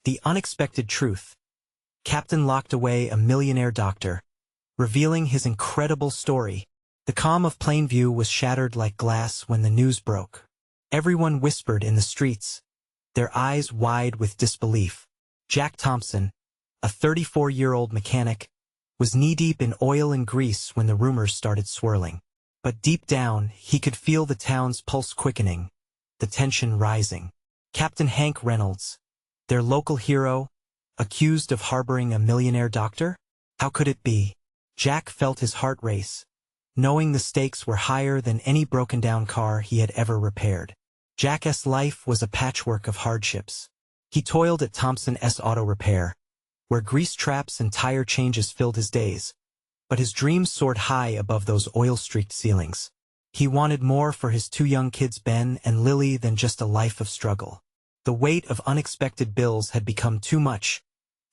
The unexpected truth. Captain locked away a millionaire doctor, revealing his incredible story. The calm of Plainview was shattered like glass when the news broke. Everyone whispered in the streets, their eyes wide with disbelief. Jack Thompson, a 34-year-old mechanic, was knee-deep in oil and grease when the rumors started swirling. But deep down, he could feel the town's pulse quickening, the tension rising. Captain Hank Reynolds, their local hero, accused of harboring a millionaire doctor? How could it be? Jack felt his heart race, knowing the stakes were higher than any broken-down car he had ever repaired. Jack's life was a patchwork of hardships. He toiled at Thompson's Auto Repair, where grease traps and tire changes filled his days, but his dreams soared high above those oil-streaked ceilings. He wanted more for his two young kids Ben and Lily than just a life of struggle. The weight of unexpected bills had become too much,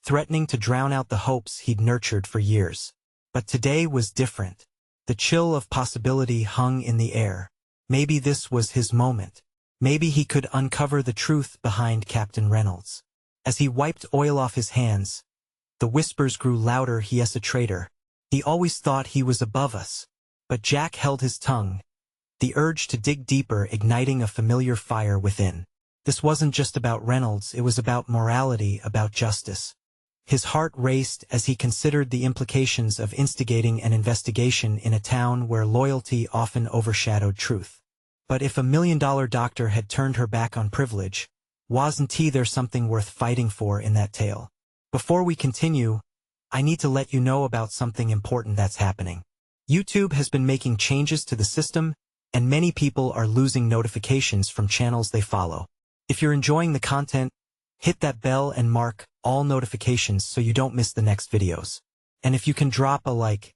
threatening to drown out the hopes he'd nurtured for years. But today was different. The chill of possibility hung in the air. Maybe this was his moment. Maybe he could uncover the truth behind Captain Reynolds. As he wiped oil off his hands, the whispers grew louder. He's a traitor. He always thought he was above us. But Jack held his tongue, the urge to dig deeper igniting a familiar fire within. This wasn't just about Reynolds, it was about morality, about justice. His heart raced as he considered the implications of instigating an investigation in a town where loyalty often overshadowed truth. But if $1 million doctor had turned her back on privilege, wasn't there something worth fighting for in that tale? Before we continue, I need to let you know about something important that's happening. YouTube has been making changes to the system, and many people are losing notifications from channels they follow. If you're enjoying the content, hit that bell and mark all notifications so you don't miss the next videos. And if you can drop a like,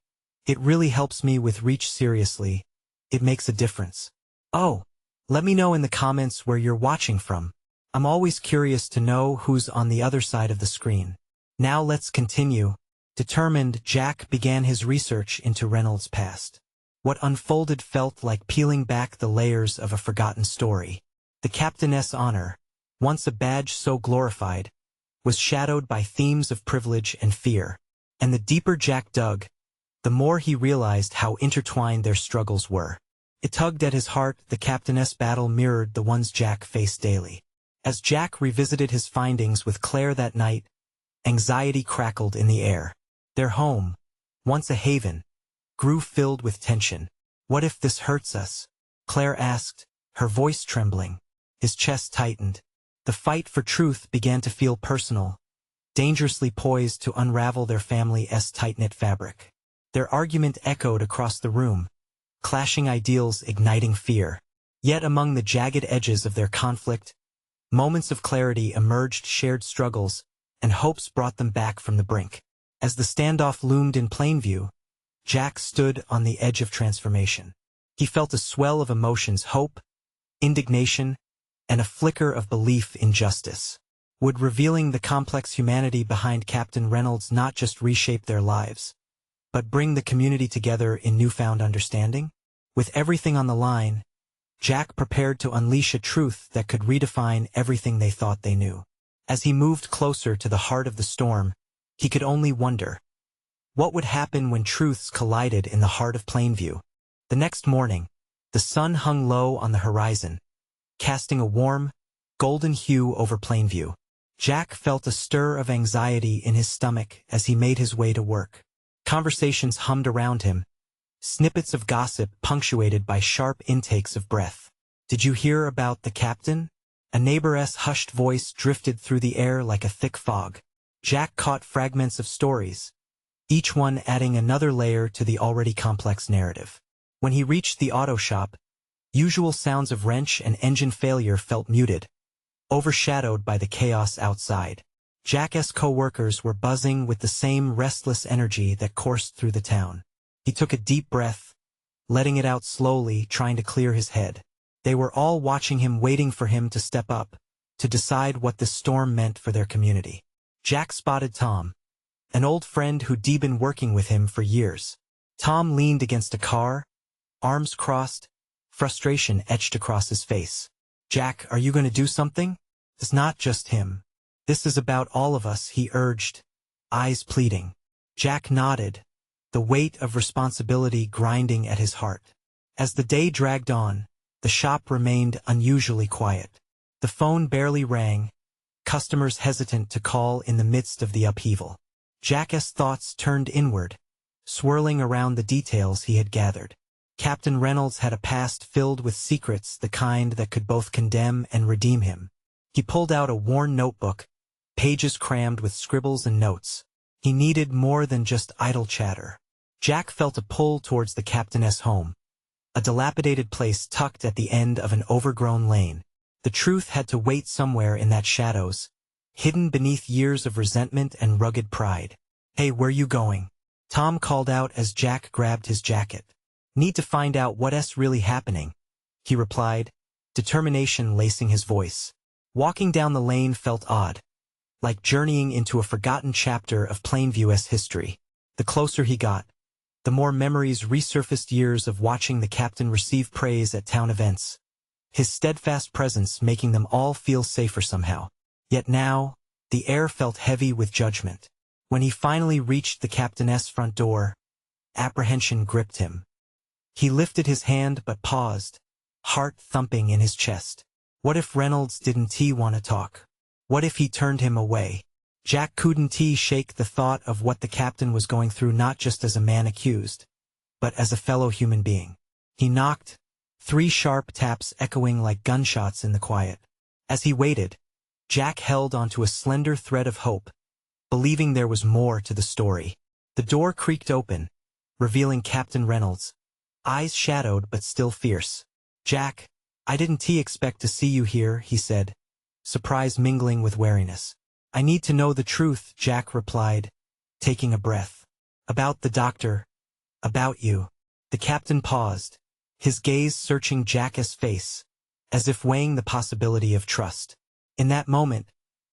it really helps me with reach. Seriously, it makes a difference. Oh, let me know in the comments where you're watching from. I'm always curious to know who's on the other side of the screen. Now let's continue. Determined, Jack began his research into Reynolds' past. What unfolded felt like peeling back the layers of a forgotten story. The captain's honor, once a badge so glorified, was shadowed by themes of privilege and fear. And the deeper Jack dug, the more he realized how intertwined their struggles were. It tugged at his heart. The captain's battle mirrored the ones Jack faced daily. As Jack revisited his findings with Claire that night, anxiety crackled in the air. Their home, once a haven, grew filled with tension. What if this hurts us? Claire asked, her voice trembling. His chest tightened. The fight for truth began to feel personal, dangerously poised to unravel their family's tight-knit fabric. Their argument echoed across the room, clashing ideals igniting fear. Yet among the jagged edges of their conflict, moments of clarity emerged. Shared struggles and hopes brought them back from the brink. As the standoff loomed in plain view, Jack stood on the edge of transformation. He felt a swell of emotions: hope, indignation, and a flicker of belief in justice. Would revealing the complex humanity behind Captain Reynolds not just reshape their lives, but bring the community together in newfound understanding? With everything on the line, Jack prepared to unleash a truth that could redefine everything they thought they knew. As he moved closer to the heart of the storm, he could only wonder, what would happen when truths collided in the heart of Plainview? The next morning, the sun hung low on the horizon, casting a warm, golden hue over Plainview. Jack felt a stir of anxiety in his stomach as he made his way to work. Conversations hummed around him, snippets of gossip punctuated by sharp intakes of breath. Did you hear about the captain? A neighbor's hushed voice drifted through the air like a thick fog. Jack caught fragments of stories, each one adding another layer to the already complex narrative. When he reached the auto shop, usual sounds of wrench and engine failure felt muted, overshadowed by the chaos outside. Jack's co-workers were buzzing with the same restless energy that coursed through the town. He took a deep breath, letting it out slowly, trying to clear his head. They were all watching him, waiting for him to step up, to decide what this storm meant for their community. Jack spotted Tom, an old friend who'd been working with him for years. Tom leaned against a car, arms crossed, frustration etched across his face. Jack, are you going to do something? It's not just him. This is about all of us, he urged, eyes pleading. Jack nodded, the weight of responsibility grinding at his heart. As the day dragged on, the shop remained unusually quiet. The phone barely rang, customers hesitant to call in the midst of the upheaval. Jack's thoughts turned inward, swirling around the details he had gathered. Captain Reynolds had a past filled with secrets, the kind that could both condemn and redeem him. He pulled out a worn notebook, pages crammed with scribbles and notes. He needed more than just idle chatter. Jack felt a pull towards the captain's home, a dilapidated place tucked at the end of an overgrown lane. The truth had to wait somewhere in that shadows, hidden beneath years of resentment and rugged pride. "Hey, where you going?" Tom called out as Jack grabbed his jacket. "Need to find out what's really happening," he replied, determination lacing his voice. Walking down the lane felt odd, like journeying into a forgotten chapter of Plainview's history. The closer he got, the more memories resurfaced, years of watching the captain receive praise at town events, his steadfast presence making them all feel safer somehow. Yet now, the air felt heavy with judgment. When he finally reached the captain's front door, apprehension gripped him. He lifted his hand but paused, heart thumping in his chest. What if Reynolds didn't want to talk? What if he turned him away? Jack couldn't shake the thought of what the captain was going through, not just as a man accused, but as a fellow human being. He knocked, 3 sharp taps echoing like gunshots in the quiet. As he waited, Jack held onto a slender thread of hope, believing there was more to the story. The door creaked open, revealing Captain Reynolds, eyes shadowed but still fierce. "Jack, I didn't expect to see you here," he said, surprise mingling with wariness. "I need to know the truth," Jack replied, taking a breath. "About the doctor. About you." The captain paused, his gaze searching Jack's face, as if weighing the possibility of trust. In that moment,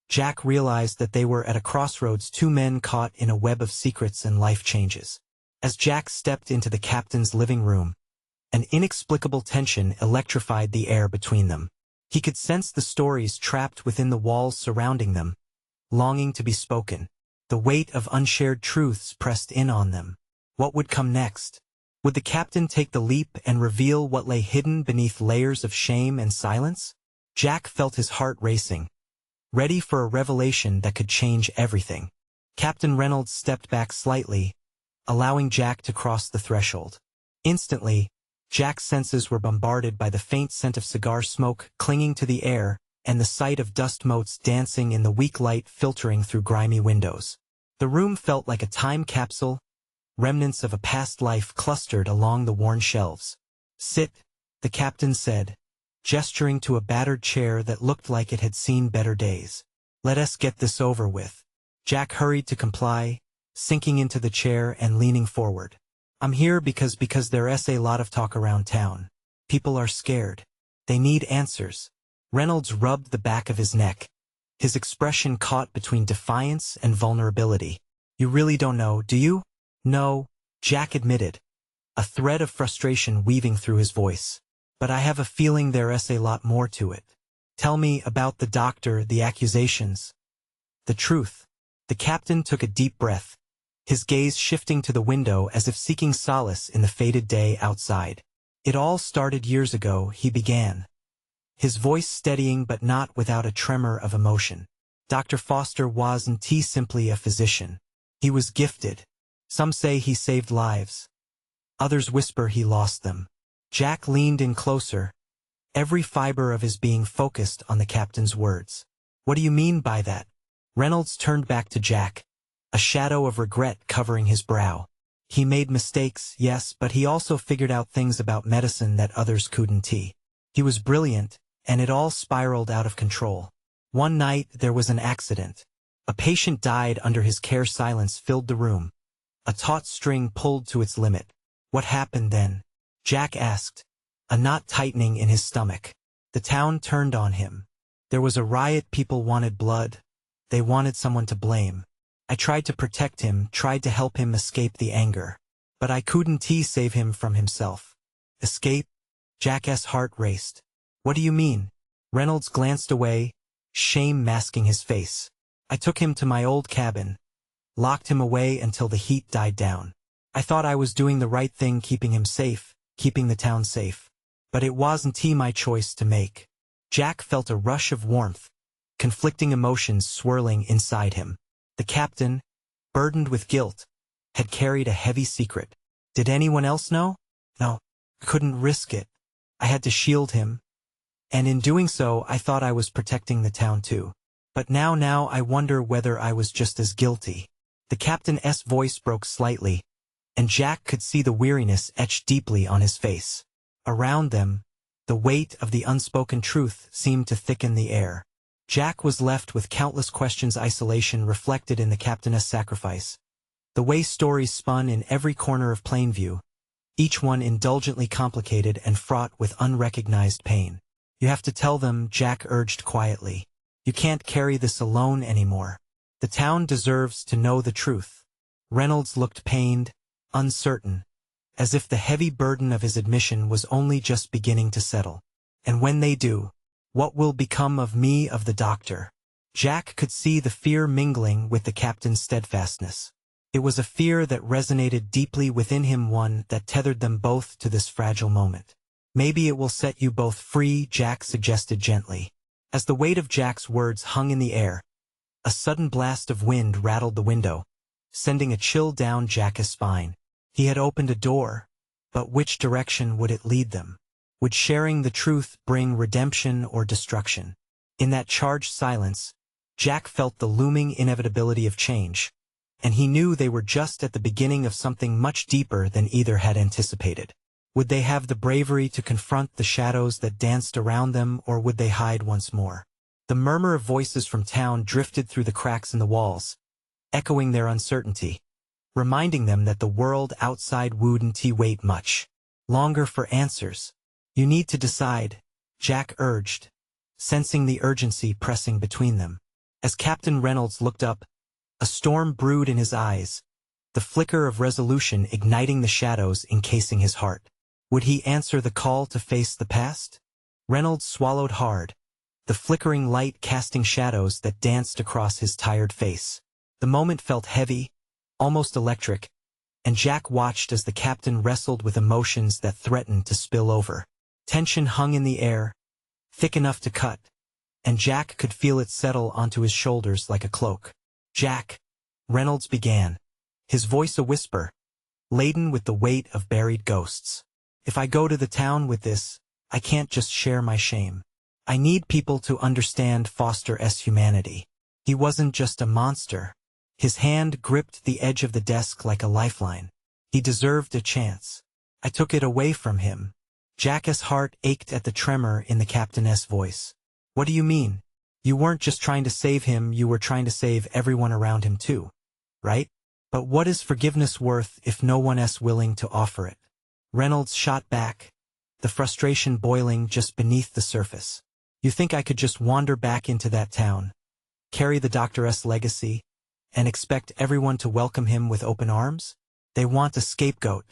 Jack realized that they were at a crossroads, 2 men caught in a web of secrets and life changes. As Jack stepped into the captain's living room, an inexplicable tension electrified the air between them. He could sense the stories trapped within the walls surrounding them, longing to be spoken. The weight of unshared truths pressed in on them. What would come next? Would the captain take the leap and reveal what lay hidden beneath layers of shame and silence? Jack felt his heart racing, ready for a revelation that could change everything. Captain Reynolds stepped back slightly, allowing Jack to cross the threshold. Instantly, Jack's senses were bombarded by the faint scent of cigar smoke clinging to the air and the sight of dust motes dancing in the weak light filtering through grimy windows. The room felt like a time capsule, remnants of a past life clustered along the worn shelves. "Sit," the captain said, gesturing to a battered chair that looked like it had seen better days. "Let us get this over with." Jack hurried to comply, sinking into the chair and leaning forward. "I'm here because there's a lot of talk around town. People are scared. They need answers." Reynolds rubbed the back of his neck, his expression caught between defiance and vulnerability. "You really don't know, do you?" "No," Jack admitted, a thread of frustration weaving through his voice. "But I have a feeling there's a lot more to it. Tell me about the doctor, the accusations. The truth." The captain took a deep breath, his gaze shifting to the window as if seeking solace in the faded day outside. "It all started years ago," he began, his voice steadying but not without a tremor of emotion. "Dr. Foster wasn't simply a physician. He was gifted. Some say he saved lives. Others whisper he lost them." Jack leaned in closer, every fiber of his being focused on the captain's words. "What do you mean by that?" Reynolds turned back to Jack, a shadow of regret covering his brow. "He made mistakes, yes, but he also figured out things about medicine that others couldn't. He was brilliant, and it all spiraled out of control. One night there was an accident. A patient died under his care. Silence filled the room, a taut string pulled to its limit. "What happened then?" Jack asked, a knot tightening in his stomach. "The town turned on him. There was a riot. People wanted blood. They wanted someone to blame. I tried to protect him, tried to help him escape the anger. But I couldn't save him from himself." "Escape?" Jack's heart raced. "What do you mean?" Reynolds glanced away, shame masking his face. I took him to my old cabin, locked him away until the heat died down. I thought I was doing the right thing, keeping him safe, keeping the town safe. But it wasn't my choice to make. Jack felt a rush of warmth, conflicting emotions swirling inside him. The captain, burdened with guilt, had carried a heavy secret. Did anyone else know? No. I couldn't risk it. I had to shield him. And in doing so, I thought I was protecting the town too. But now I wonder whether I was just as guilty. The captain's voice broke slightly, and Jack could see the weariness etched deeply on his face. Around them, the weight of the unspoken truth seemed to thicken the air. Jack was left with countless questions, isolation reflected in the captain's sacrifice. The way stories spun in every corner of Plainview, each one indulgently complicated and fraught with unrecognized pain. You have to tell them, Jack urged quietly. You can't carry this alone anymore. The town deserves to know the truth. Reynolds looked pained, uncertain, as if the heavy burden of his admission was only just beginning to settle. And when they do, what will become of me, of the doctor? Jack could see the fear mingling with the captain's steadfastness. It was a fear that resonated deeply within him, one that tethered them both to this fragile moment. Maybe it will set you both free, Jack suggested gently. As the weight of Jack's words hung in the air, a sudden blast of wind rattled the window, sending a chill down Jack's spine. He had opened a door, but which direction would it lead them? Would sharing the truth bring redemption or destruction? In that charged silence, Jack felt the looming inevitability of change, and he knew they were just at the beginning of something much deeper than either had anticipated. Would they have the bravery to confront the shadows that danced around them, or would they hide once more? The murmur of voices from town drifted through the cracks in the walls, echoing their uncertainty, reminding them that the world outside wouldn't wait much longer for answers. You need to decide, Jack urged, sensing the urgency pressing between them. As Captain Reynolds looked up, a storm brewed in his eyes, the flicker of resolution igniting the shadows encasing his heart. Would he answer the call to face the past? Reynolds swallowed hard, the flickering light casting shadows that danced across his tired face. The moment felt heavy, almost electric, and Jack watched as the captain wrestled with emotions that threatened to spill over. Tension hung in the air, thick enough to cut, and Jack could feel it settle onto his shoulders like a cloak. Jack, Reynolds began, his voice a whisper, laden with the weight of buried ghosts. If I go to the town with this, I can't just share my shame. I need people to understand Foster's humanity. He wasn't just a monster. His hand gripped the edge of the desk like a lifeline. He deserved a chance. I took it away from him. Jack's heart ached at the tremor in the captain's voice. What do you mean? You weren't just trying to save him, you were trying to save everyone around him too, right? But what is forgiveness worth if no one's willing to offer it? Reynolds shot back, the frustration boiling just beneath the surface. You think I could just wander back into that town, carry the doctor's legacy, and expect everyone to welcome him with open arms? They want a scapegoat.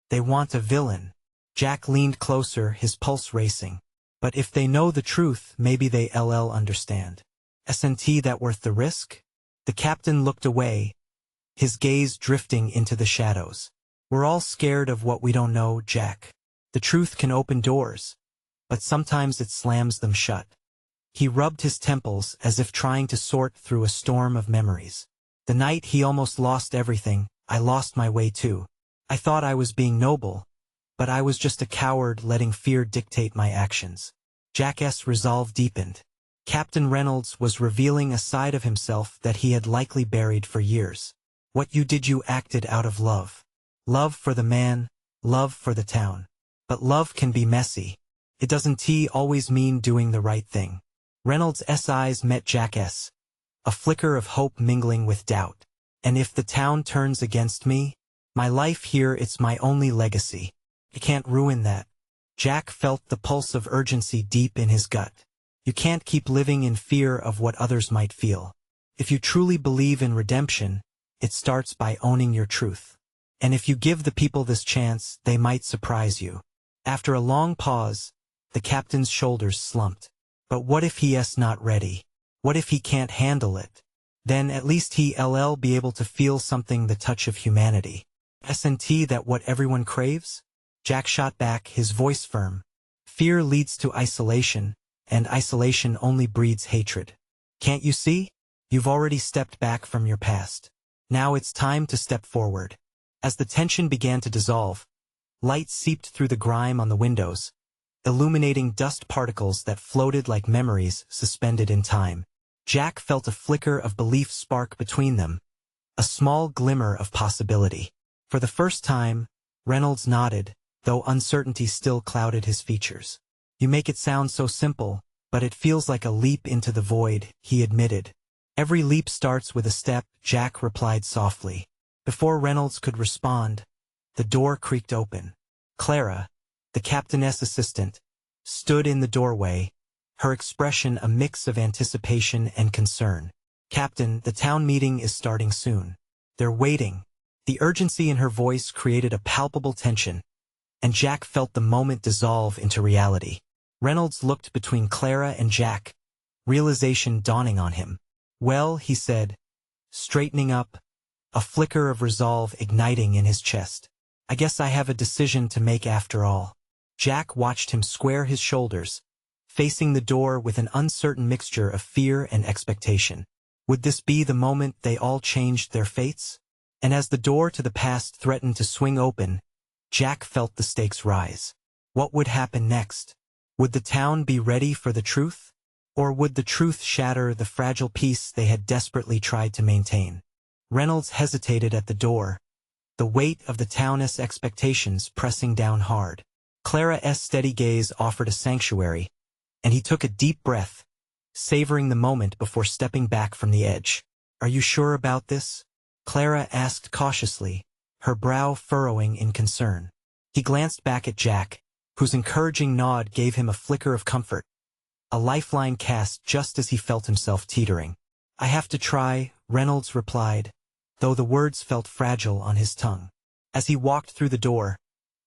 They want a villain. Jack leaned closer, his pulse racing. But if they know the truth, maybe they'll understand. Isn't that worth the risk? The captain looked away, his gaze drifting into the shadows. We're all scared of what we don't know, Jack. The truth can open doors, but sometimes it slams them shut. He rubbed his temples as if trying to sort through a storm of memories. The night he almost lost everything, I lost my way too. I thought I was being noble, but I was just a coward letting fear dictate my actions. Jack's resolve deepened. Captain Reynolds was revealing a side of himself that he had likely buried for years. What you did, you acted out of love. Love for the man, love for the town. But love can be messy. It doesn't always mean doing the right thing. Reynolds' eyes met Jack's, a flicker of hope mingling with doubt. And if the town turns against me, my life here, it's my only legacy. I can't ruin that. Jack felt the pulse of urgency deep in his gut. You can't keep living in fear of what others might feel. If you truly believe in redemption, it starts by owning your truth. And if you give the people this chance, they might surprise you. After a long pause, the captain's shoulders slumped. But what if he's not ready? What if he can't handle it? Then at least he'll be able to feel something, the touch of humanity. Isn't that what everyone craves? Jack shot back, his voice firm. Fear leads to isolation, and isolation only breeds hatred. Can't you see? You've already stepped back from your past. Now it's time to step forward. As the tension began to dissolve, light seeped through the grime on the windows, illuminating dust particles that floated like memories suspended in time. Jack felt a flicker of belief spark between them, a small glimmer of possibility. For the first time, Reynolds nodded, though uncertainty still clouded his features. You make it sound so simple, but it feels like a leap into the void, he admitted. Every leap starts with a step, Jack replied softly. Before Reynolds could respond, the door creaked open. Clara, the captain's assistant, stood in the doorway, her expression a mix of anticipation and concern. Captain, the town meeting is starting soon. They're waiting. The urgency in her voice created a palpable tension, and Jack felt the moment dissolve into reality. Reynolds looked between Clara and Jack, realization dawning on him. Well, he said, straightening up, a flicker of resolve igniting in his chest. I guess I have a decision to make after all. Jack watched him square his shoulders, facing the door with an uncertain mixture of fear and expectation. Would this be the moment they all changed their fates? And as the door to the past threatened to swing open, Jack felt the stakes rise. What would happen next? Would the town be ready for the truth? Or would the truth shatter the fragile peace they had desperately tried to maintain? Reynolds hesitated at the door, the weight of the town's expectations pressing down hard. Clara's steady gaze offered a sanctuary, and he took a deep breath, savoring the moment before stepping back from the edge. Are you sure about this? Clara asked cautiously, her brow furrowing in concern. He glanced back at Jack, whose encouraging nod gave him a flicker of comfort, a lifeline cast just as he felt himself teetering. I have to try, Reynolds replied, though the words felt fragile on his tongue. As he walked through the door,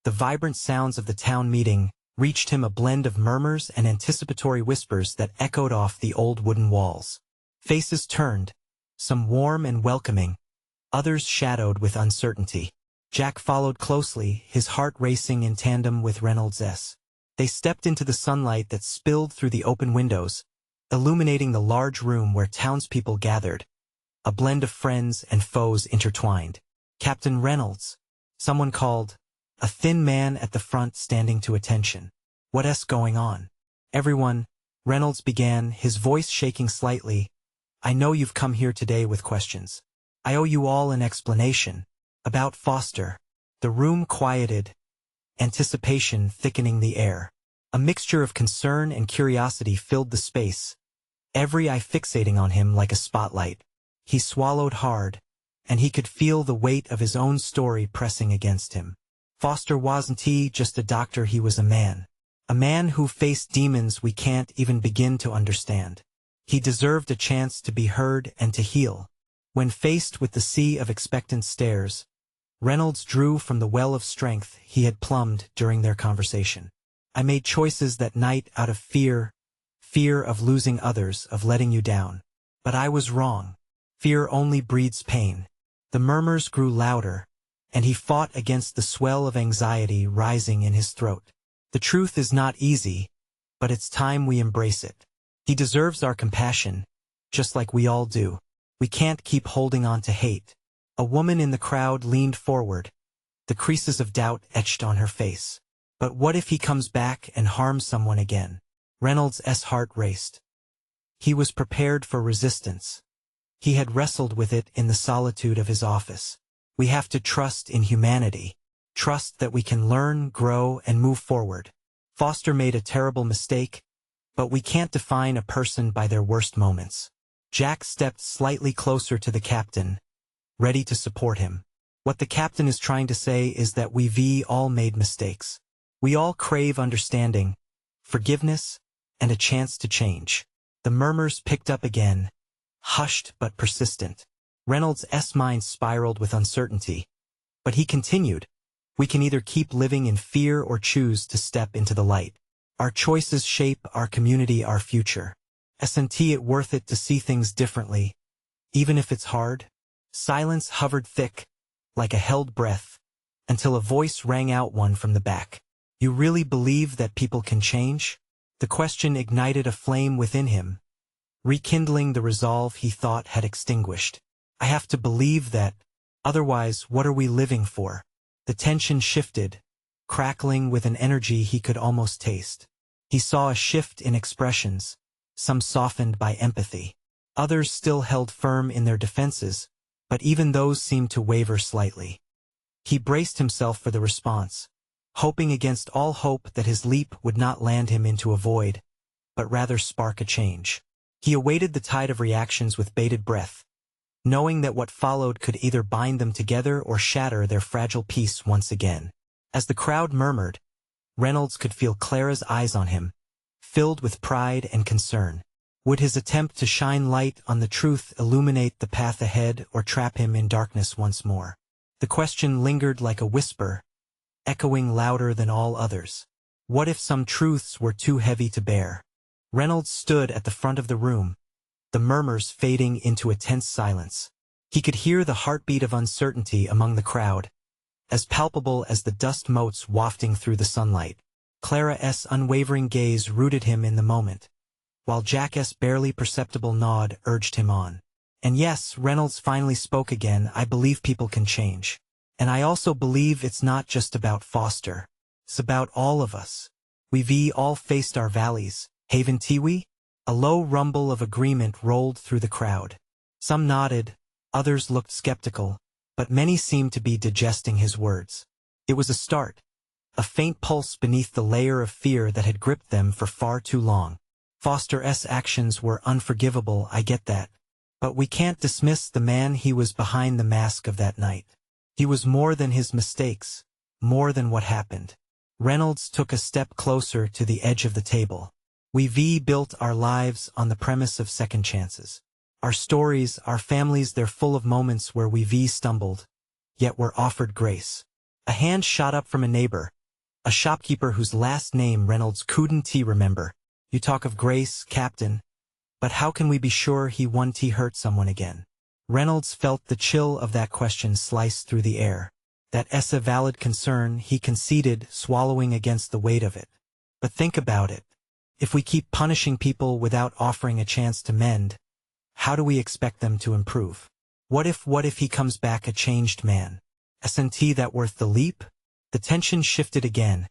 the vibrant sounds of the town meeting reached him, a blend of murmurs and anticipatory whispers that echoed off the old wooden walls. Faces turned, some warm and welcoming, others shadowed with uncertainty. Jack followed closely, his heart racing in tandem with Reynolds'. They stepped into the sunlight that spilled through the open windows, illuminating the large room where townspeople gathered, a blend of friends and foes intertwined. Captain Reynolds, someone called, a thin man at the front standing to attention. What's going on? Everyone, Reynolds began, his voice shaking slightly. I know you've come here today with questions. I owe you all an explanation. About Foster. The room quieted, anticipation thickening the air. A mixture of concern and curiosity filled the space, every eye fixating on him like a spotlight. He swallowed hard, and he could feel the weight of his own story pressing against him. Foster wasn't just a doctor, he was a man who faced demons we can't even begin to understand. He deserved a chance to be heard and to heal. When faced with the sea of expectant stares, Reynolds drew from the well of strength he had plumbed during their conversation. I made choices that night out of fear of losing others, of letting you down. But I was wrong. Fear only breeds pain. The murmurs grew louder, and he fought against the swell of anxiety rising in his throat. The truth is not easy, but it's time we embrace it. He deserves our compassion, just like we all do. We can't keep holding on to hate. A woman in the crowd leaned forward, the creases of doubt etched on her face. But what if he comes back and harms someone again? Reynolds' heart raced. He was prepared for resistance. He had wrestled with it in the solitude of his office. We have to trust in humanity. Trust that we can learn, grow, and move forward. Foster made a terrible mistake, but we can't define a person by their worst moments. Jack stepped slightly closer to the captain, ready to support him. What the captain is trying to say is that we've all made mistakes. We all crave understanding, forgiveness, and a chance to change. The murmurs picked up again, hushed but persistent. Reynolds' mind spiraled with uncertainty. But he continued, we can either keep living in fear or choose to step into the light. Our choices shape our community, our future. Isn't it worth it to see things differently, even if it's hard? Silence hovered thick, like a held breath, until a voice rang out one from the back. You really believe that people can change? The question ignited a flame within him, rekindling the resolve he thought had extinguished. I have to believe that, otherwise what are we living for? The tension shifted, crackling with an energy he could almost taste. He saw a shift in expressions, some softened by empathy. Others still held firm in their defenses, but even those seemed to waver slightly. He braced himself for the response, hoping against all hope that his leap would not land him into a void, but rather spark a change. He awaited the tide of reactions with bated breath, knowing that what followed could either bind them together or shatter their fragile peace once again. As the crowd murmured, Reynolds could feel Clara's eyes on him, filled with pride and concern. Would his attempt to shine light on the truth illuminate the path ahead or trap him in darkness once more? The question lingered like a whisper, echoing louder than all others. What if some truths were too heavy to bear? Reynolds stood at the front of the room, the murmurs fading into a tense silence. He could hear the heartbeat of uncertainty among the crowd, as palpable as the dust motes wafting through the sunlight. Clara's unwavering gaze rooted him in the moment, while Jack's barely perceptible nod urged him on. And yes, Reynolds finally spoke again. I believe people can change. And I also believe it's not just about Foster. It's about all of us. We've all faced our valleys, haven't we? A low rumble of agreement rolled through the crowd. Some nodded, others looked skeptical, but many seemed to be digesting his words. It was a start, a faint pulse beneath the layer of fear that had gripped them for far too long. Foster's actions were unforgivable, I get that. But we can't dismiss the man he was behind the mask of that night. He was more than his mistakes, more than what happened. Reynolds took a step closer to the edge of the table. We've built our lives on the premise of second chances. Our stories, our families, they're full of moments where we've stumbled, yet were offered grace. A hand shot up from a neighbor, a shopkeeper whose last name Reynolds couldn't remember. You talk of grace, Captain, but how can we be sure he won't hurt someone again? Reynolds felt the chill of that question slice through the air. That's a valid concern, he conceded, swallowing against the weight of it. But think about it. If we keep punishing people without offering a chance to mend, how do we expect them to improve? What if he comes back a changed man? Isn't that worth the leap? The tension shifted again,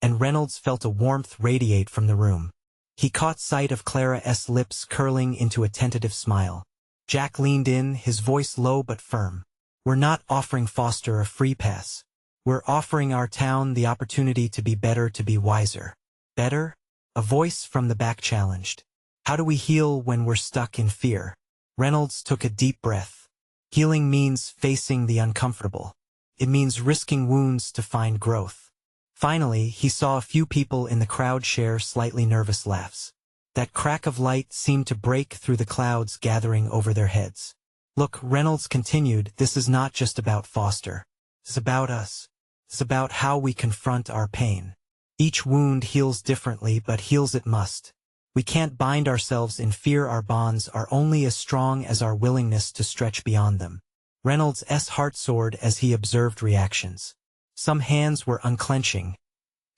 and Reynolds felt a warmth radiate from the room. He caught sight of Clara's lips curling into a tentative smile. Jack leaned in, his voice low but firm. We're not offering Foster a free pass. We're offering our town the opportunity to be better, to be wiser. Better? A voice from the back challenged. How do we heal when we're stuck in fear? Reynolds took a deep breath. Healing means facing the uncomfortable. It means risking wounds to find growth. Finally, he saw a few people in the crowd share slightly nervous laughs. That crack of light seemed to break through the clouds gathering over their heads. Look, Reynolds continued, this is not just about Foster. It's about us. It's about how we confront our pain. Each wound heals differently, but heals it must. We can't bind ourselves in fear. Our bonds are only as strong as our willingness to stretch beyond them. Reynolds' heart soared as he observed reactions. Some hands were unclenching,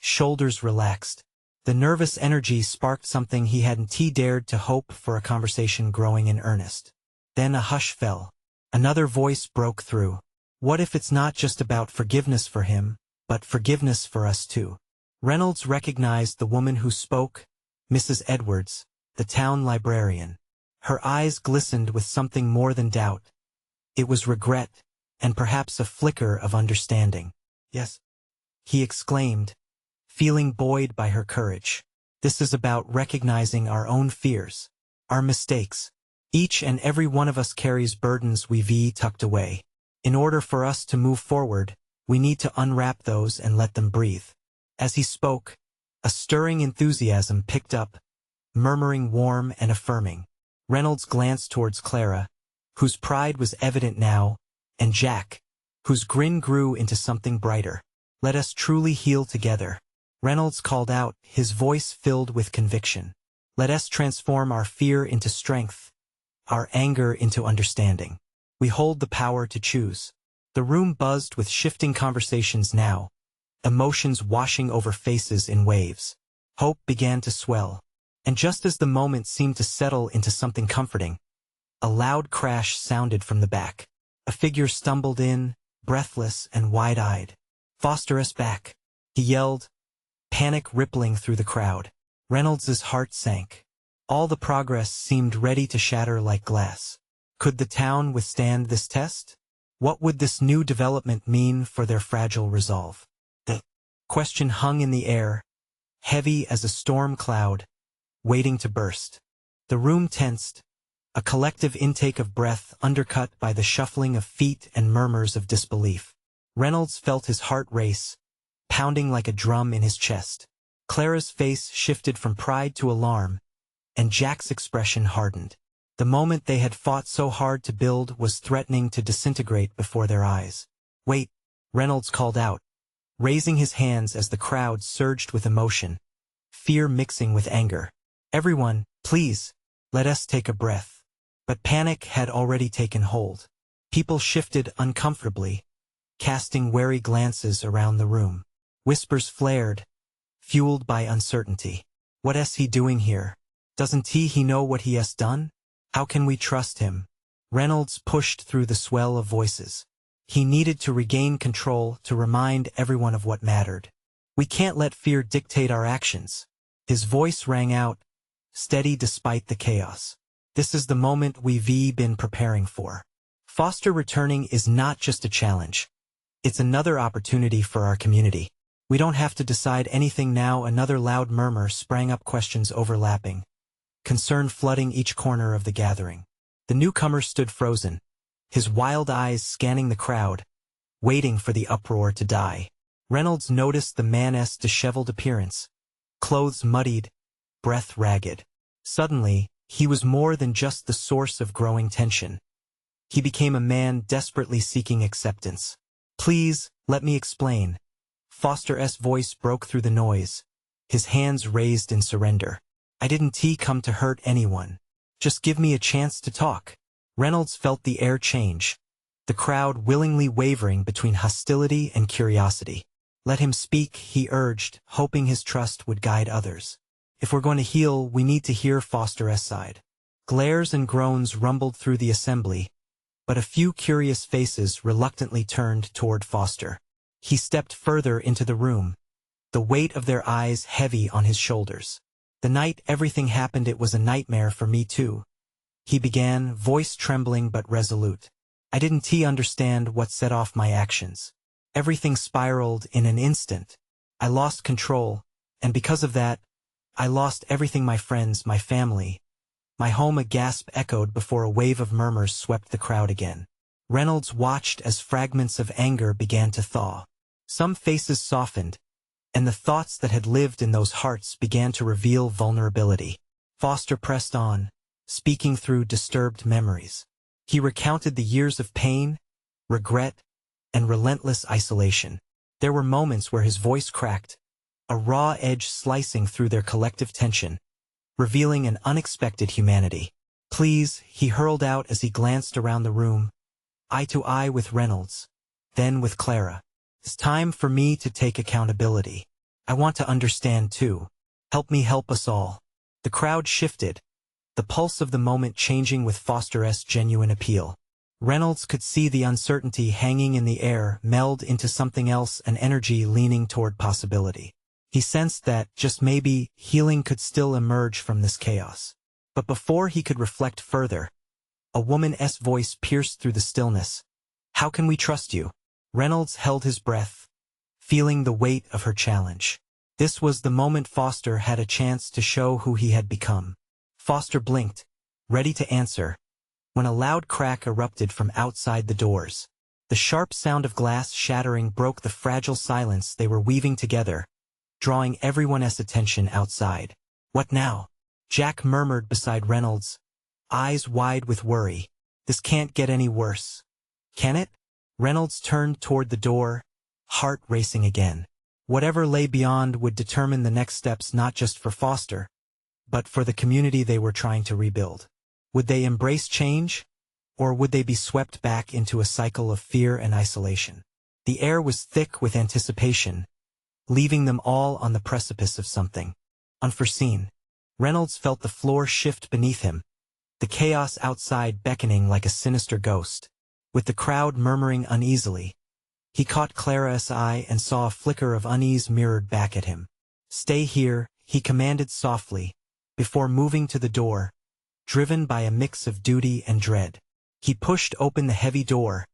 shoulders relaxed. The nervous energy sparked something he hadn't dared to hope for, a conversation growing in earnest. Then a hush fell. Another voice broke through. What if it's not just about forgiveness for him, but forgiveness for us too? Reynolds recognized the woman who spoke, Mrs. Edwards, the town librarian. Her eyes glistened with something more than doubt. It was regret, and perhaps a flicker of understanding. Yes, he exclaimed, feeling buoyed by her courage. This is about recognizing our own fears, our mistakes. Each and every one of us carries burdens we've tucked away. In order for us to move forward, we need to unwrap those and let them breathe. As he spoke, a stirring enthusiasm picked up, murmuring warm and affirming. Reynolds glanced towards Clara, whose pride was evident now, and Jack, whose grin grew into something brighter. Let us truly heal together. Reynolds called out, his voice filled with conviction. Let us transform our fear into strength, our anger into understanding. We hold the power to choose. The room buzzed with shifting conversations now, emotions washing over faces in waves. Hope began to swell. And just as the moment seemed to settle into something comforting, a loud crash sounded from the back. A figure stumbled in, breathless and wide-eyed. "Foster us back," he yelled, panic rippling through the crowd. Reynolds's heart sank. All the progress seemed ready to shatter like glass. Could the town withstand this test? What would this new development mean for their fragile resolve? The question hung in the air, heavy as a storm cloud, waiting to burst. The room tensed, a collective intake of breath undercut by the shuffling of feet and murmurs of disbelief. Reynolds felt his heart race, pounding like a drum in his chest. Clara's face shifted from pride to alarm, and Jack's expression hardened. The moment they had fought so hard to build was threatening to disintegrate before their eyes. "Wait," Reynolds called out, raising his hands as the crowd surged with emotion, fear mixing with anger. "Everyone, please, let us take a breath." But panic had already taken hold. People shifted uncomfortably, casting wary glances around the room. Whispers flared, fueled by uncertainty. "What is he doing here? Doesn't he know what he has done? How can we trust him?" Reynolds pushed through the swell of voices. He needed to regain control, to remind everyone of what mattered. "We can't let fear dictate our actions." His voice rang out, steady despite the chaos. "This is the moment we've been preparing for. Foster returning is not just a challenge. It's another opportunity for our community. We don't have to decide anything now." Another loud murmur sprang up, questions overlapping, concern flooding each corner of the gathering. The newcomer stood frozen, his wild eyes scanning the crowd, waiting for the uproar to die. Reynolds noticed the man's disheveled appearance, clothes muddied, breath ragged. Suddenly, he was more than just the source of growing tension. He became a man desperately seeking acceptance. "Please, let me explain." Foster's voice broke through the noise, his hands raised in surrender. "I didn't come to hurt anyone. Just give me a chance to talk." Reynolds felt the air change, the crowd willingly wavering between hostility and curiosity. "Let him speak," he urged, hoping his trust would guide others. "If we're going to heal, we need to hear Foster's side." Glares and groans rumbled through the assembly, but a few curious faces reluctantly turned toward Foster. He stepped further into the room, the weight of their eyes heavy on his shoulders. "The night everything happened, it was a nightmare for me too," he began, voice trembling but resolute. "I didn't understand what set off my actions. Everything spiraled in an instant. I lost control, and because of that, I lost everything: my friends, my family, my home." A gasp echoed before a wave of murmurs swept the crowd again. Reynolds watched as fragments of anger began to thaw. Some faces softened, and the thoughts that had lived in those hearts began to reveal vulnerability. Foster pressed on, speaking through disturbed memories. He recounted the years of pain, regret, and relentless isolation. There were moments where his voice cracked, a raw edge slicing through their collective tension, revealing an unexpected humanity. "Please," he hurled out as he glanced around the room, eye to eye with Reynolds, then with Clara. "It's time for me to take accountability. I want to understand too. Help me help us all." The crowd shifted, the pulse of the moment changing with Foster's genuine appeal. Reynolds could see the uncertainty hanging in the air meld into something else, an energy leaning toward possibility. He sensed that, just maybe, healing could still emerge from this chaos. But before he could reflect further, a woman's voice pierced through the stillness. "How can we trust you?" Reynolds held his breath, feeling the weight of her challenge. This was the moment Foster had a chance to show who he had become. Foster blinked, ready to answer, when a loud crack erupted from outside the doors. The sharp sound of glass shattering broke the fragile silence they were weaving together, drawing everyone's attention outside. "What now?" Jack murmured beside Reynolds, eyes wide with worry. "This can't get any worse, can it?" Reynolds turned toward the door, heart racing again. Whatever lay beyond would determine the next steps, not just for Foster, but for the community they were trying to rebuild. Would they embrace change? Or would they be swept back into a cycle of fear and isolation? The air was thick with anticipation, leaving them all on the precipice of something unforeseen. Reynolds felt the floor shift beneath him, the chaos outside beckoning like a sinister ghost. With the crowd murmuring uneasily, he caught Clara's eye and saw a flicker of unease mirrored back at him. "Stay here," he commanded softly, before moving to the door, driven by a mix of duty and dread. He pushed open the heavy door,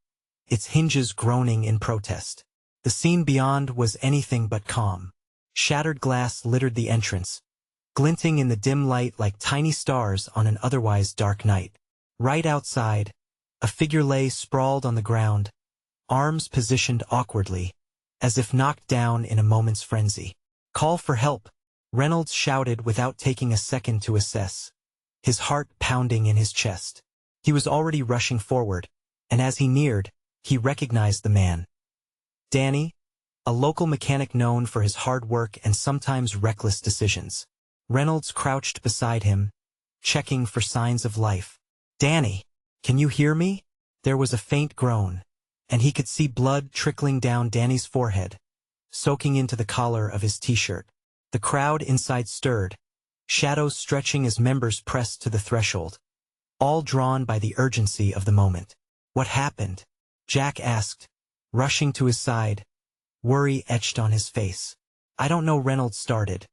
its hinges groaning in protest. The scene beyond was anything but calm. Shattered glass littered the entrance, glinting in the dim light like tiny stars on an otherwise dark night. Right outside, a figure lay sprawled on the ground, arms positioned awkwardly, as if knocked down in a moment's frenzy. "Call for help," Reynolds shouted without taking a second to assess, his heart pounding in his chest. He was already rushing forward, and as he neared, he recognized the man. Danny, a local mechanic known for his hard work and sometimes reckless decisions. Reynolds crouched beside him, checking for signs of life. "Danny, can you hear me?" There was a faint groan, and he could see blood trickling down Danny's forehead, soaking into the collar of his t-shirt. The crowd inside stirred, shadows stretching as members pressed to the threshold, all drawn by the urgency of the moment. "What happened?" Jack asked, rushing to his side, worry etched on his face. "I don't know," Reynolds started,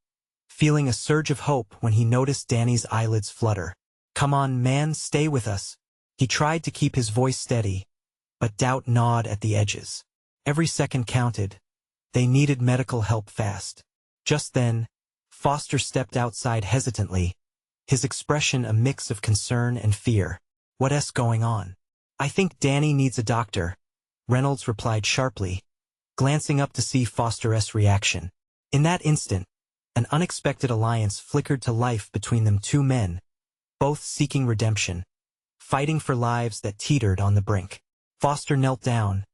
feeling a surge of hope when he noticed Danny's eyelids flutter. "Come on, man, stay with us." He tried to keep his voice steady, but doubt gnawed at the edges. Every second counted. They needed medical help fast. Just then, Foster stepped outside hesitantly, his expression a mix of concern and fear. "What's going on?" "I think Danny needs a doctor," Reynolds replied sharply, glancing up to see Foster's reaction. In that instant, an unexpected alliance flickered to life between them, two men, both seeking redemption, fighting for lives that teetered on the brink. Foster knelt down,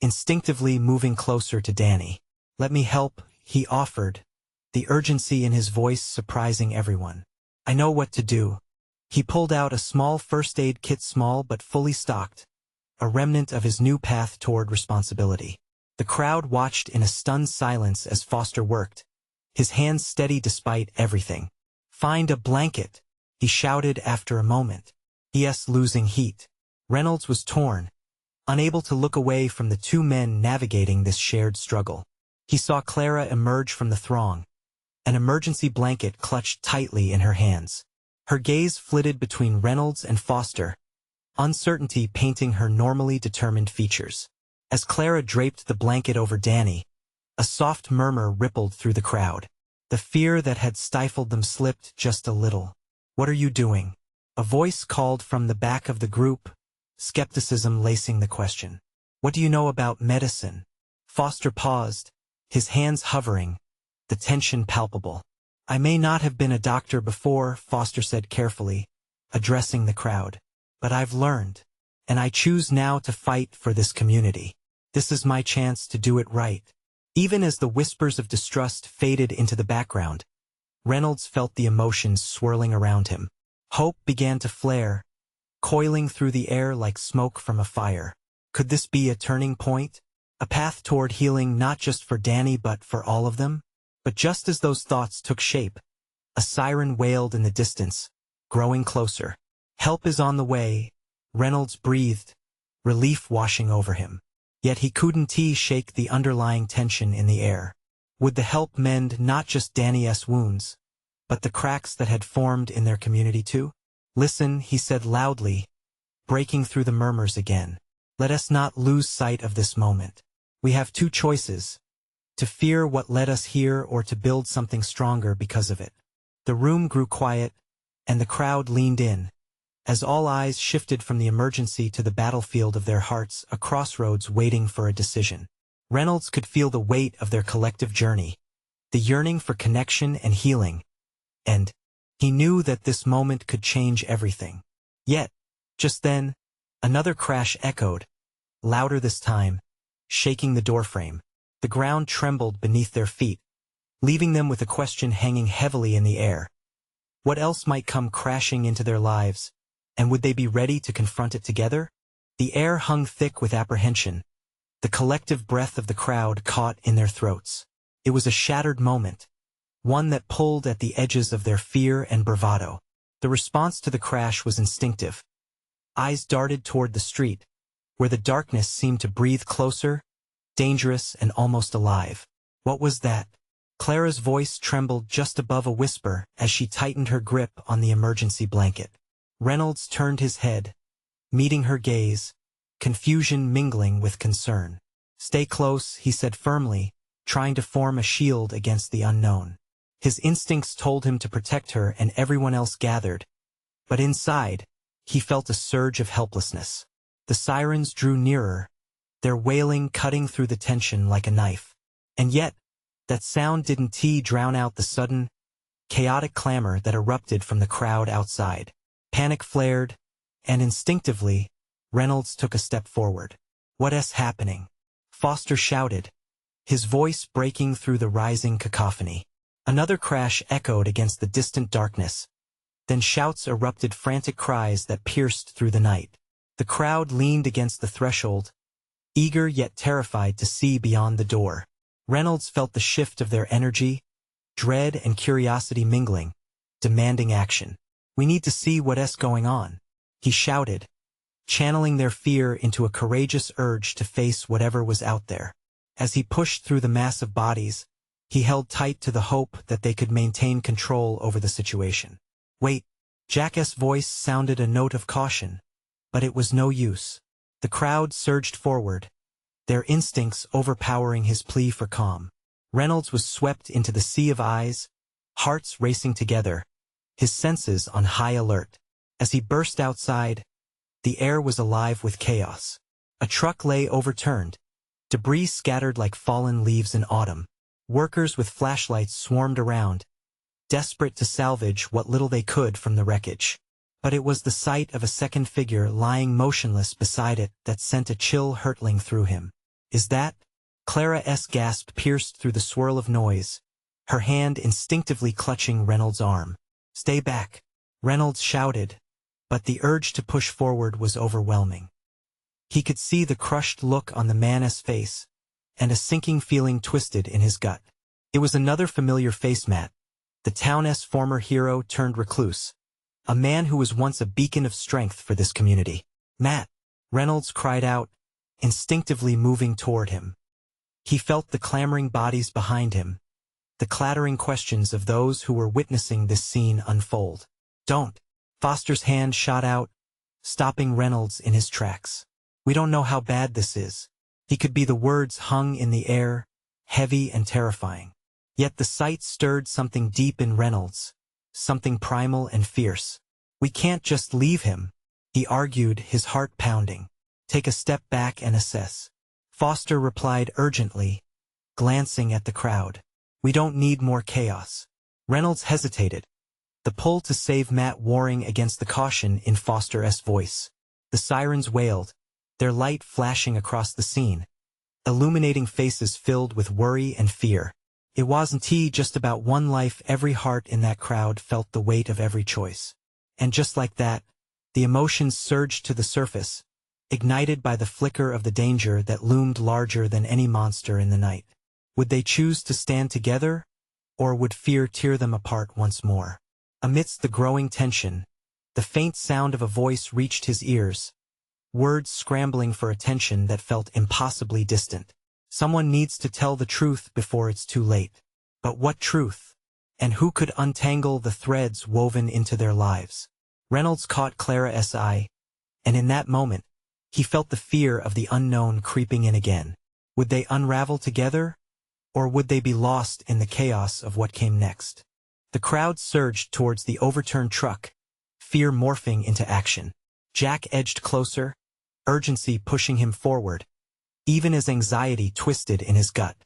instinctively moving closer to Danny. "Let me help," he offered, the urgency in his voice surprising everyone. "I know what to do." He pulled out a small first aid kit, small but fully stocked, a remnant of his new path toward responsibility. The crowd watched in a stunned silence as Foster worked, his hands steady despite everything. "Find a blanket," he shouted after a moment. Yes, losing heat. Reynolds was torn, unable to look away from the two men navigating this shared struggle. He saw Clara emerge from the throng, an emergency blanket clutched tightly in her hands. Her gaze flitted between Reynolds and Foster, uncertainty painting her normally determined features. As Clara draped the blanket over Danny, a soft murmur rippled through the crowd. The fear that had stifled them slipped just a little. "What are you doing?" A voice called from the back of the group, skepticism lacing the question. "What do you know about medicine?" Foster paused, his hands hovering, the tension palpable. "I may not have been a doctor before," Foster said carefully, addressing the crowd. "But I've learned, and I choose now to fight for this community. This is my chance to do it right." Even as the whispers of distrust faded into the background, Reynolds felt the emotions swirling around him. Hope began to flare, coiling through the air like smoke from a fire. Could this be a turning point? A path toward healing not just for Danny but for all of them? But just as those thoughts took shape, a siren wailed in the distance, growing closer. "Help is on the way," Reynolds breathed, relief washing over him. Yet he couldn't shake the underlying tension in the air. Would the help mend not just Danny's wounds, but the cracks that had formed in their community too? "Listen," he said loudly, breaking through the murmurs again. "Let us not lose sight of this moment. We have two choices: to fear what led us here or to build something stronger because of it." The room grew quiet, and the crowd leaned in, as all eyes shifted from the emergency to the battlefield of their hearts, a crossroads waiting for a decision. Reynolds could feel the weight of their collective journey, the yearning for connection and healing, and he knew that this moment could change everything. Yet, just then, another crash echoed, louder this time, shaking the doorframe. The ground trembled beneath their feet, leaving them with a question hanging heavily in the air. What else might come crashing into their lives, And would they be ready to confront it together? The air hung thick with apprehension. The collective breath of the crowd caught in their throats. It was a shattered moment, one that pulled at the edges of their fear and bravado. The response to the crash was instinctive. Eyes darted toward the street, where the darkness seemed to breathe closer, dangerous and almost alive. What was that? Clara's voice trembled just above a whisper as she tightened her grip on the emergency blanket. Reynolds turned his head, meeting her gaze, confusion mingling with concern. "Stay close," he said firmly, trying to form a shield against the unknown. His instincts told him to protect her and everyone else gathered, but inside, he felt a surge of helplessness. The sirens drew nearer, their wailing cutting through the tension like a knife. And yet, that sound didn't drown out the sudden, chaotic clamor that erupted from the crowd outside. Panic flared, and instinctively, Reynolds took a step forward. "What's happening?" Foster shouted, his voice breaking through the rising cacophony. Another crash echoed against the distant darkness. Then shouts erupted, frantic cries that pierced through the night. The crowd leaned against the threshold, eager yet terrified to see beyond the door. Reynolds felt the shift of their energy, dread and curiosity mingling, demanding action. "We need to see what's going on," he shouted, channeling their fear into a courageous urge to face whatever was out there. As he pushed through the mass of bodies, he held tight to the hope that they could maintain control over the situation. "Wait," Jack's voice sounded a note of caution, but it was no use. The crowd surged forward, their instincts overpowering his plea for calm. Reynolds was swept into the sea of eyes, hearts racing together, his senses on high alert. As he burst outside, the air was alive with chaos. A truck lay overturned, debris scattered like fallen leaves in autumn. Workers with flashlights swarmed around, desperate to salvage what little they could from the wreckage. But it was the sight of a second figure lying motionless beside it that sent a chill hurtling through him. "Is that?" Clara's gasp pierced through the swirl of noise, her hand instinctively clutching Reynolds' arm. "Stay back," Reynolds shouted, but the urge to push forward was overwhelming. He could see the crushed look on the man's face, and a sinking feeling twisted in his gut. It was another familiar face, Matt, the town's former hero turned recluse, a man who was once a beacon of strength for this community. "Matt," Reynolds cried out, instinctively moving toward him. He felt the clamoring bodies behind him, the clattering questions of those who were witnessing this scene unfold. "Don't!" Foster's hand shot out, stopping Reynolds in his tracks. "We don't know how bad this is." He could be the words hung in the air, heavy and terrifying. Yet the sight stirred something deep in Reynolds, something primal and fierce. "We can't just leave him," he argued, his heart pounding. "Take a step back and assess." Foster replied urgently, glancing at the crowd. "We don't need more chaos." Reynolds hesitated, the pull to save Matt warring against the caution in Foster's voice. The sirens wailed, their light flashing across the scene, illuminating faces filled with worry and fear. It wasn't just about one life. Every heart in that crowd felt the weight of every choice. And just like that, the emotions surged to the surface, ignited by the flicker of the danger that loomed larger than any monster in the night. Would they choose to stand together, or would fear tear them apart once more? Amidst the growing tension, the faint sound of a voice reached his ears, words scrambling for attention that felt impossibly distant. "Someone needs to tell the truth before it's too late." But what truth? And who could untangle the threads woven into their lives? Reynolds caught Clara's eye, and in that moment, he felt the fear of the unknown creeping in again. Would they unravel together, or would they be lost in the chaos of what came next? The crowd surged towards the overturned truck, fear morphing into action. Jack edged closer, urgency pushing him forward, even as anxiety twisted in his gut.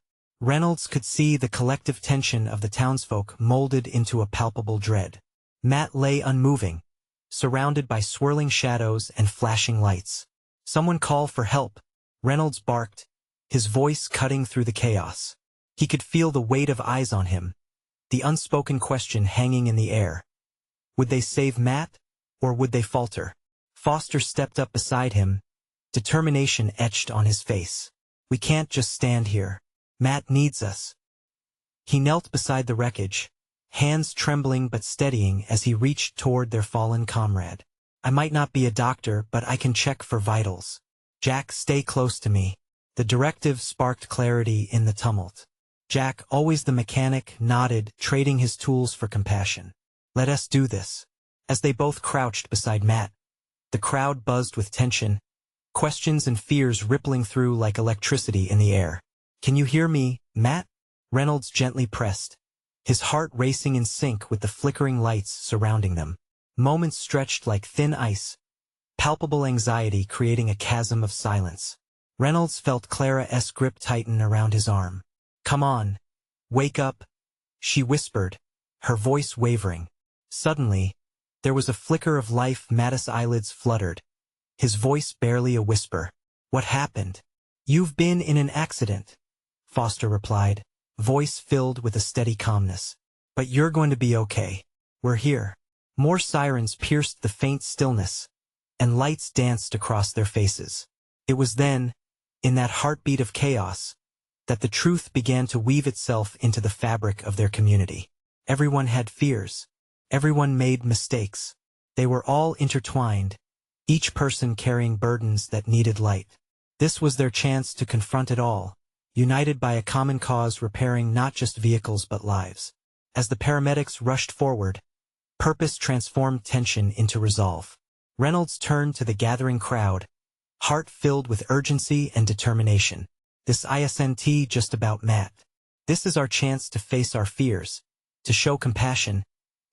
Reynolds could see the collective tension of the townsfolk molded into a palpable dread. Matt lay unmoving, surrounded by swirling shadows and flashing lights. "Someone call for help," Reynolds barked, his voice cutting through the chaos. He could feel the weight of eyes on him, the unspoken question hanging in the air. Would they save Matt, Or would they falter? Foster stepped up beside him, determination etched on his face. We can't just stand here. Matt needs us. He knelt beside the wreckage, hands trembling but steadying as he reached toward their fallen comrade. I might not be a doctor, but I can check for vitals. Jack, stay close to me. The directive sparked clarity in the tumult. Jack, always the mechanic, nodded, trading his tools for compassion. Let us do this. As they both crouched beside Matt, the crowd buzzed with tension, questions and fears rippling through like electricity in the air. Can you hear me, Matt? Reynolds gently pressed, his heart racing in sync with the flickering lights surrounding them. Moments stretched like thin ice, palpable anxiety creating a chasm of silence. Reynolds felt Clara's grip tighten around his arm. Come on, wake up, she whispered, her voice wavering. Suddenly, there was a flicker of life. Matt's eyelids fluttered, his voice barely a whisper. What happened? You've been in an accident, Foster replied, voice filled with a steady calmness. But you're going to be okay. We're here. More sirens pierced the faint stillness, and lights danced across their faces. It was then, in that heartbeat of chaos, that the truth began to weave itself into the fabric of their community. Everyone had fears. Everyone made mistakes. They were all intertwined, each person carrying burdens that needed light. This was their chance to confront it all, united by a common cause, repairing not just vehicles but lives. As the paramedics rushed forward, purpose transformed tension into resolve. Reynolds turned to the gathering crowd, heart filled with urgency and determination. This isn't just about Matt. This is our chance to face our fears, to show compassion,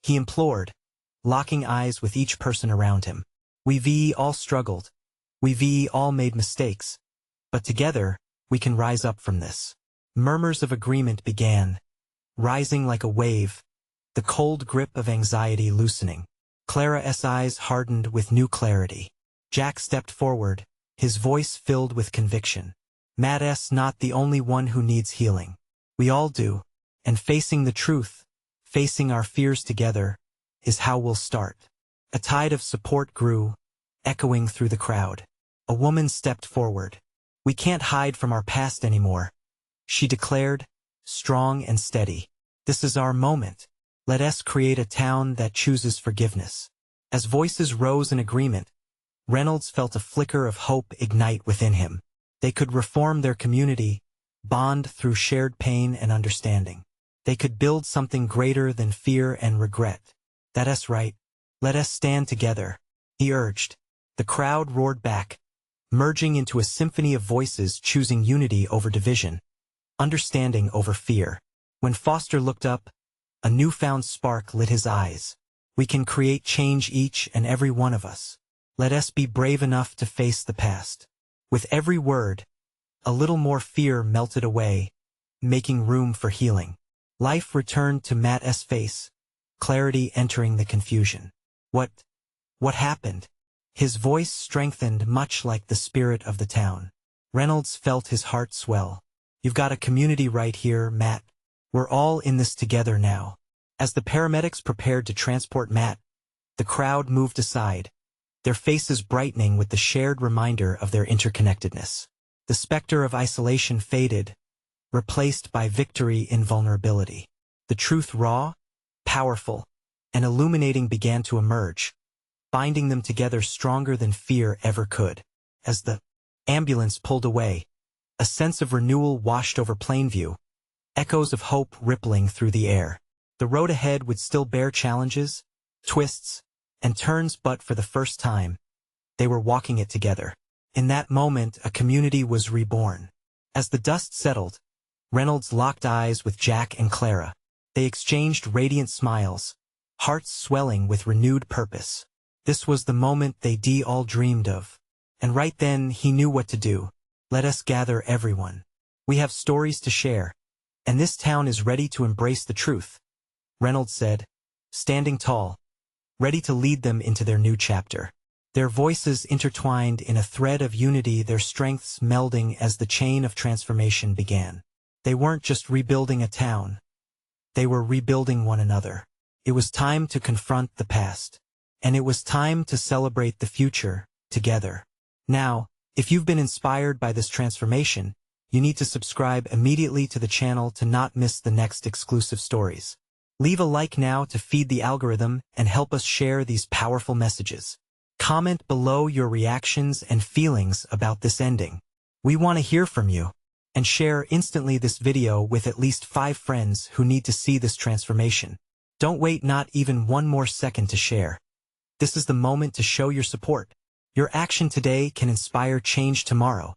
he implored, locking eyes with each person around him. We've all struggled. We've all made mistakes. But together, we can rise up from this. Murmurs of agreement began, rising like a wave, the cold grip of anxiety loosening. Clara's eyes hardened with new clarity. Jack stepped forward, his voice filled with conviction. Matt's not the only one who needs healing. We all do, and facing the truth, facing our fears together, is how we'll start. A tide of support grew, echoing through the crowd. A woman stepped forward. We can't hide from our past anymore, she declared, strong and steady. This is our moment. Let us create a town that chooses forgiveness. As voices rose in agreement, Reynolds felt a flicker of hope ignite within him. They could reform their community, bond through shared pain and understanding. They could build something greater than fear and regret. That's right. Let us stand together, he urged. The crowd roared back, merging into a symphony of voices choosing unity over division, understanding over fear. When Foster looked up, a newfound spark lit his eyes. We can create change, each and every one of us. Let us be brave enough to face the past. With every word, a little more fear melted away, making room for healing. Life returned to Matt's face, clarity entering the confusion. What happened? His voice strengthened much like the spirit of the town. Reynolds felt his heart swell. You've got a community right here, Matt. We're all in this together now. As the paramedics prepared to transport Matt, the crowd moved aside, their faces brightening with the shared reminder of their interconnectedness. The specter of isolation faded, replaced by victory in vulnerability. The truth, raw, powerful, and illuminating, began to emerge, binding them together stronger than fear ever could. As the ambulance pulled away, a sense of renewal washed over Plainview, echoes of hope rippling through the air. The road ahead would still bear challenges, twists, and turns, but for the first time, they were walking it together. In that moment, a community was reborn. As the dust settled, Reynolds locked eyes with Jack and Clara. They exchanged radiant smiles, hearts swelling with renewed purpose. This was the moment they all dreamed of. And right then, he knew what to do. Let us gather everyone. We have stories to share, and this town is ready to embrace the truth, Reynolds said, standing tall, ready to lead them into their new chapter. Their voices intertwined in a thread of unity, their strengths melding as the chain of transformation began. They weren't just rebuilding a town. They were rebuilding one another. It was time to confront the past. and it was time to celebrate the future together. Now, if you've been inspired by this transformation, you need to subscribe immediately to the channel to not miss the next exclusive stories. Leave a like now to feed the algorithm and help us share these powerful messages. Comment below your reactions and feelings about this ending. We want to hear from you. And share instantly this video with at least 5 friends who need to see this transformation. Don't wait not even one more second to share. This is the moment to show your support. Your action today can inspire change tomorrow.